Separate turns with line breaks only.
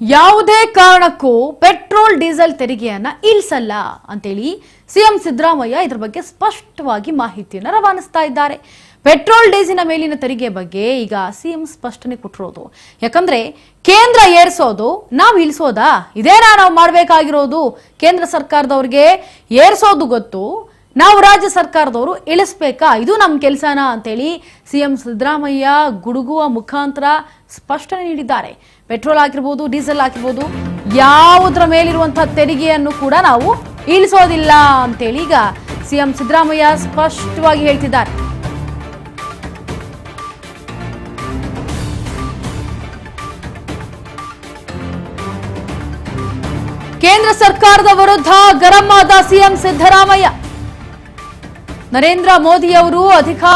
ಯಾವುದೇ ಕಾರಣಕ್ಕೂ petrol diesel ತೆರಿಗೆಯನ್ನ ಇಳಿಸಲ್ಲ ಅಂತೇಳಿ ಸಿಎಂ ಸಿದ್ದರಾಮಯ್ಯ ಇದರ ಬಗ್ಗೆ ಸ್ಪಷ್ಟವಾಗಿ ಮಾಹಿತಿಯನ್ನು ರವಾನಿಸ್ತಾ ಇದ್ದಾರೆ. ಪೆಟ್ರೋಲ್ ಡೀಸೆಲ್ನ ಮೇಲಿನ ತೆರಿಗೆ ಬಗ್ಗೆ ಈಗ ಸಿಎಂ ಸ್ಪಷ್ಟನೆ ಕೊಟ್ಟಿರೋದು. ಯಾಕಂದ್ರೆ ಕೇಂದ್ರ ಏರಿಸೋದು, ನಾವು ಇಳಿಸೋದಾ? ಇದೇನಾ ನಾವು ಮಾಡಬೇಕಾಗಿರೋದು? ಕೇಂದ್ರ ಸರ್ಕಾರದವರಿಗೆ ಏರಿಸೋದು ಗೊತ್ತು, ನಾವು ರಾಜ್ಯ ಸರ್ಕಾರದವರು ಇಳಿಸ್ಬೇಕಾ? ಇದು ನಮ್ಮ ಕೆಲಸನಾ ಅಂತೇಳಿ ಸಿಎಂ ಸಿದ್ದರಾಮಯ್ಯ ಗುಡುಗುವ ಮುಖಾಂತರ ಸ್ಪಷ್ಟನೆ ನೀಡಿದ್ದಾರೆ. ಪೆಟ್ರೋಲ್ ಆಗಿರ್ಬೋದು, ಡೀಸೆಲ್ ಆಗಿರ್ಬೋದು, ಯಾವುದರ ಮೇಲಿರುವಂತಹ ತೆರಿಗೆಯನ್ನು ಕೂಡ ನಾವು ಇಳಿಸೋದಿಲ್ಲ ಅಂತೇಳಿ ಈಗ ಸಿಎಂ ಸಿದ್ದರಾಮಯ್ಯ ಸ್ಪಷ್ಟವಾಗಿ ಹೇಳ್ತಿದ್ದಾರೆ. ಕೇಂದ್ರ ಸರ್ಕಾರದ ವಿರುದ್ಧ ಗರಂ ಆದ ಸಿಎಂ ಸಿದ್ದರಾಮಯ್ಯ. ನರೇಂದ್ರ ಮೋದಿ ಅವರು ಅಧಿಕಾರ